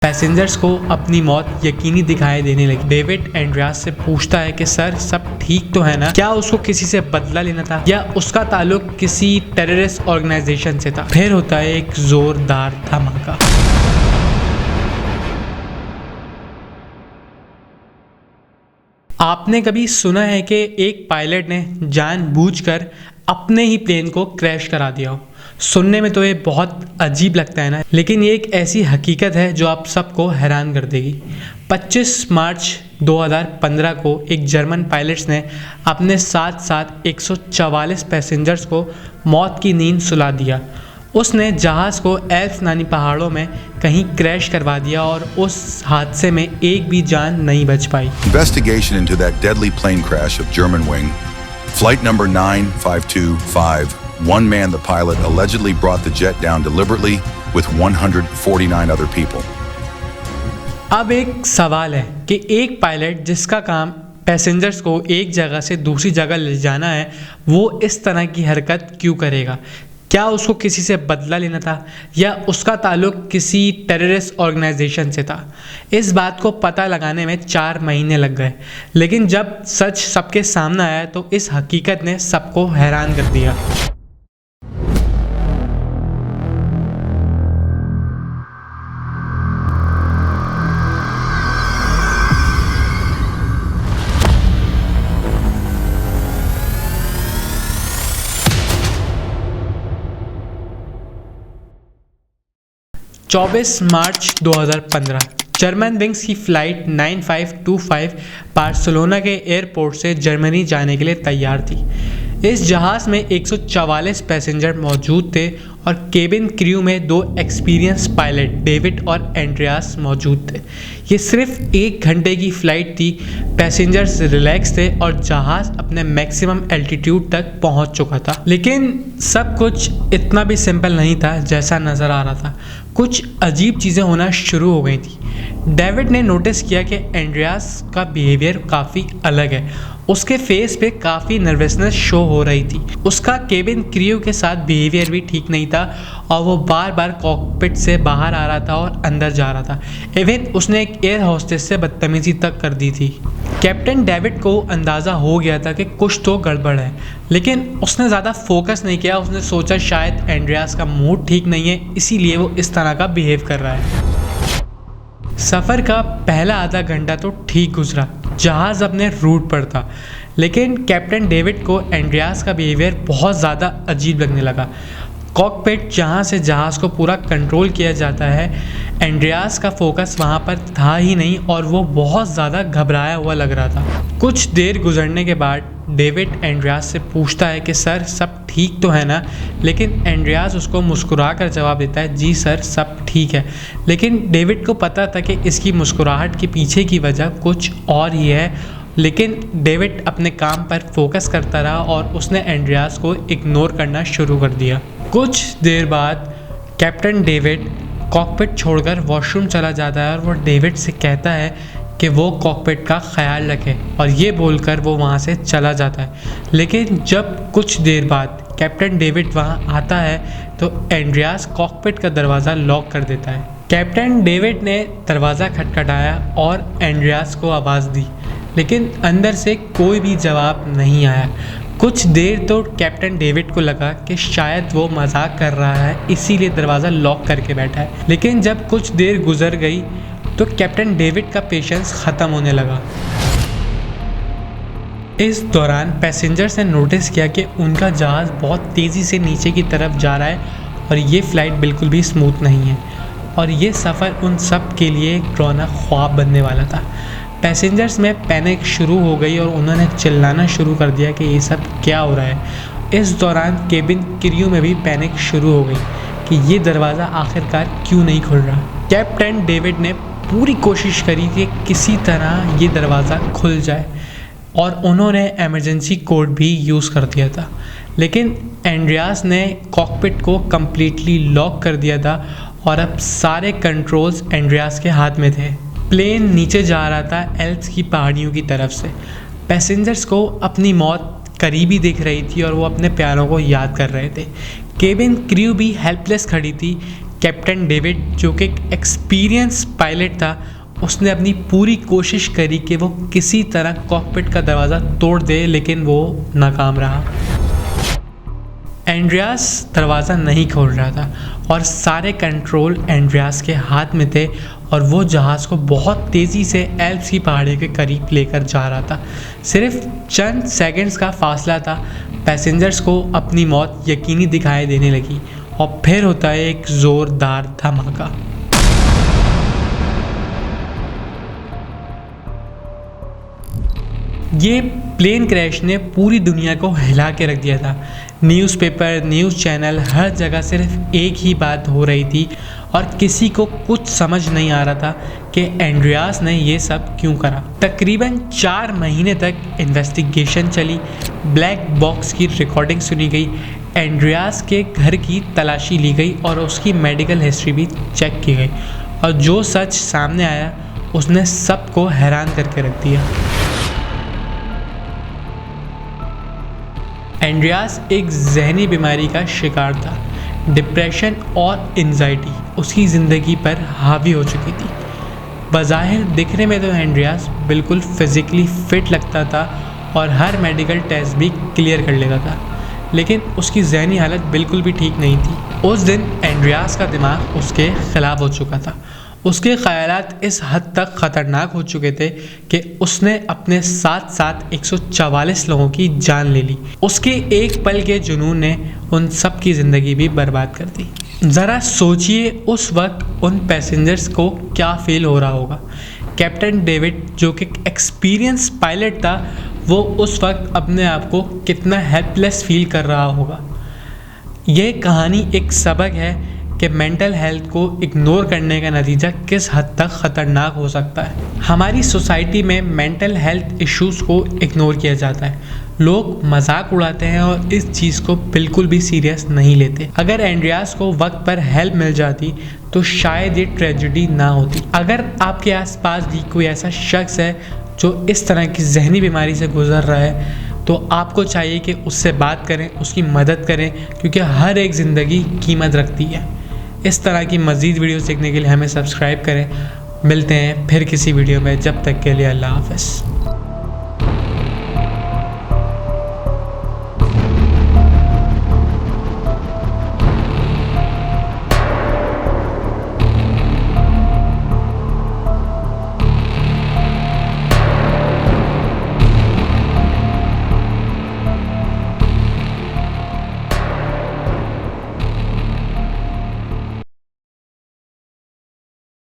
Passengers को अपनी मौत यकीनी दिखाई देने लगी। डेविड एंड्रियास से पूछता है कि सर सब ठीक तो है ना? क्या उसको किसी से बदला लेना था या उसका ताल्लुक किसी टेररिस्ट ऑर्गेनाइजेशन से था? फिर होता है एक जोरदार धमाका। आपने कभी सुना है कि एक पायलट ने जानबूझकर अपने ही प्लेन को क्रैश करा दिया हो? सुनने में तो ये बहुत अजीब लगता है ना, लेकिन ये एक ऐसी हकीकत है जो आप सबको हैरान कर देगी। 25 मार्च 2015 को एक जर्मन पायलट्स ने अपने साथ साथ 144 पैसेंजर्स को मौत की नींद सुला दिया। उसने जहाज़ को एल्प्स नानी पहाड़ों में कहीं क्रैश करवा दिया और उस हादसे में एक भी जान नहीं बच पाई। Investigation into that deadly plane crash of Germanwing, flight number 9525. One man, the pilot, allegedly brought the jet down deliberately with 149 other people. अब एक सवाल है कि एक पायलट जिसका काम पैसेंजर्स को एक जगह से दूसरी जगह ले जाना है, वो इस तरह की हरकत क्यों करेगा? क्या उसको किसी से बदला लेना था या उसका ताल्लुक किसी टेररिस्ट ऑर्गेनाइजेशन से था? इस बात को पता लगाने में 4 महीने लग गए, लेकिन जब सच सबके सामने आया तो इस हकीकत ने सबको हैरान कर दिया। चौबीस मार्च 2015 जर्मन विंग्स की फ़्लाइट 9525 बार्सिलोना के एयरपोर्ट से जर्मनी जाने के लिए तैयार थी। इस जहाज़ में 144 पैसेंजर मौजूद थे और केबिन क्रू में 2 एक्सपीरियंस पायलट डेविड और एंड्रियास मौजूद थे। ये सिर्फ 1 घंटे की फ़्लाइट थी। पैसेंजर्स रिलैक्स थे और जहाज़ अपने मैक्सिमम एल्टीट्यूड तक पहुंच चुका था। लेकिन सब कुछ इतना भी सिंपल नहीं था जैसा नज़र आ रहा था। कुछ अजीब चीज़ें होना शुरू हो गई थी। डेविड ने नोटिस किया कि एंड्रियास का बिहेवियर काफ़ी अलग है। उसके फेस पे काफ़ी नर्वसनेस शो हो रही थी। उसका केबिन क्रू के साथ बिहेवियर भी ठीक नहीं था और वो बार बार कॉकपिट से बाहर आ रहा था और अंदर जा रहा था। इवन उसने एक एयर होस्टेस से बदतमीजी तक कर दी थी। कैप्टन डेविड को अंदाज़ा हो गया था कि कुछ तो गड़बड़ है, लेकिन उसने ज़्यादा फोकस नहीं किया। उसने सोचा शायद एंड्रियास का मूड ठीक नहीं है, इसीलिए वो इस तरह का बिहेव कर रहा है। सफ़र का पहला आधा घंटा तो ठीक गुजरा, जहाज़ अपने रूट पर था, लेकिन कैप्टन डेविड को एंड्रियास का बिहेवियर बहुत ज़्यादा अजीब लगने लगा। कॉकपिट जहाँ से जहाज़ को पूरा कंट्रोल किया जाता है, एंड्रियास का फोकस वहाँ पर था ही नहीं और वो बहुत ज़्यादा घबराया हुआ लग रहा था। कुछ देर गुजरने के बाद डेविड एंड्रियास से पूछता है कि सर सब ठीक तो है ना? लेकिन एंड्रियास उसको मुस्कुरा कर जवाब देता है, जी सर सब ठीक है। लेकिन डेविड को पता था कि इसकी मुस्कुराहट के पीछे की वजह कुछ और ही है, लेकिन डेविड अपने काम पर फोकस करता रहा और उसने एंड्रियास को इग्नोर करना शुरू कर दिया। कुछ देर बाद कैप्टन डेविड कॉकपिट छोड़कर वॉशरूम चला जाता है और वो डेविड से कहता है कि वो कॉकपिट का ख्याल रखे, और ये बोलकर वो वहाँ से चला जाता है। लेकिन जब कुछ देर बाद कैप्टन डेविड वहाँ आता है तो एंड्रियास कॉकपिट का दरवाज़ा लॉक कर देता है। कैप्टन डेविड ने दरवाज़ा खटखटाया और एंड्रियास को आवाज़ दी, लेकिन अंदर से कोई भी जवाब नहीं आया। कुछ देर तो कैप्टन डेविड को लगा कि शायद वो मजाक कर रहा है, इसीलिए दरवाज़ा लॉक करके बैठा है। लेकिन जब कुछ देर गुजर गई तो कैप्टन डेविड का पेशेंस ख़त्म होने लगा। इस दौरान पैसेंजर्स ने नोटिस किया कि उनका जहाज़ बहुत तेज़ी से नीचे की तरफ जा रहा है और ये फ़्लाइट बिल्कुल भी स्मूथ नहीं है, और ये सफ़र उन सब के लिए एक डरावना ख्वाब बनने वाला था। पैसेंजर्स में पैनिक शुरू हो गई और उन्होंने चिल्लाना शुरू कर दिया कि ये सब क्या हो रहा है। इस दौरान केबिन क्रू में भी पैनिक शुरू हो गई कि ये दरवाज़ा आखिरकार क्यों नहीं खुल रहा। कैप्टन डेविड ने पूरी कोशिश करी कि किसी तरह ये दरवाज़ा खुल जाए और उन्होंने एमरजेंसी कोड भी यूज़ कर दिया था, लेकिन एंड्रियास ने कॉकपिट को कम्प्लीटली लॉक कर दिया था और अब सारे कंट्रोल्स एंड्रियास के हाथ में थे। प्लेन नीचे जा रहा था एल्प्स की पहाड़ियों की तरफ से। पैसेंजर्स को अपनी मौत करीबी दिख रही थी और वो अपने प्यारों को याद कर रहे थे। केबिन क्रू भी हेल्पलेस खड़ी थी। कैप्टन डेविड जो कि एक एक्सपीरियंस पायलट था, उसने अपनी पूरी कोशिश करी कि वो किसी तरह कॉकपिट का दरवाज़ा तोड़ दे, लेकिन वो नाकाम रहा। एंड्रियास दरवाज़ा नहीं खोल रहा था और सारे कंट्रोल एंड्रियास के हाथ में थे और वो जहाज़ को बहुत तेज़ी से एल्प्स की पहाड़ी के करीब लेकर जा रहा था। सिर्फ चंद सेकंड्स का फासला था, पैसेंजर्स को अपनी मौत यकीनी दिखाई देने लगी और फिर होता है एक ज़ोरदार धमाका। ये प्लेन क्रैश ने पूरी दुनिया को हिला के रख दिया था। न्यूज़पेपर, न्यूज़ चैनल, हर जगह सिर्फ एक ही बात हो रही थी और किसी को कुछ समझ नहीं आ रहा था कि एंड्रियास ने ये सब क्यों करा। तकरीबन 4 महीने तक इन्वेस्टिगेशन चली, ब्लैक बॉक्स की रिकॉर्डिंग सुनी गई, एंड्रियास के घर की तलाशी ली गई और उसकी मेडिकल हिस्ट्री भी चेक की गई और जो सच सामने आया उसने सबको हैरान करके रख दिया। एंड्रियास एक जहनी बीमारी का शिकार था। डिप्रेशन और एंजाइटी उसकी ज़िंदगी पर हावी हो चुकी थी। बज़ाहिर दिखने में तो एंड्रियास बिल्कुल फिज़िकली फ़िट लगता था और हर मेडिकल टेस्ट भी क्लियर कर लेता था, लेकिन उसकी जहनी हालत बिल्कुल भी ठीक नहीं थी। उस दिन एंड्रियास का दिमाग उसके ख़िलाफ़ हो चुका था। उसके ख़यालात इस हद तक ख़तरनाक हो चुके थे कि उसने अपने साथ साथ 144 लोगों की जान ले ली। उसके एक पल के जुनून ने उन सब की ज़िंदगी भी बर्बाद कर दी। ज़रा सोचिए उस वक्त उन पैसेंजर्स को क्या फील हो रहा होगा। कैप्टन डेविड जो कि एक्सपीरियंस पायलट था, वो उस वक्त अपने आप को कितना हेल्पलेस फील कर रहा होगा। ये कहानी एक सबक है कि मेंटल हेल्थ को इग्नोर करने का नतीजा किस हद तक ख़तरनाक हो सकता है। हमारी सोसाइटी में मेंटल हेल्थ इश्यूज़ को इग्नोर किया जाता है। लोग मजाक उड़ाते हैं और इस चीज़ को बिल्कुल भी सीरियस नहीं लेते। अगर एंड्रियास को वक्त पर हेल्प मिल जाती तो शायद ये ट्रेजेडी ना होती। अगर आपके आसपास भी कोई ऐसा शख्स है जो इस तरह की जहनी बीमारी से गुजर रहा है, तो आपको चाहिए कि उससे बात करें, उसकी मदद करें, क्योंकि हर एक ज़िंदगी कीमत रखती है। इस तरह की मज़ीद वीडियोस देखने के लिए हमें सब्सक्राइब करें। मिलते हैं फिर किसी वीडियो में, जब तक के लिए अल्लाह हाफ़िज़।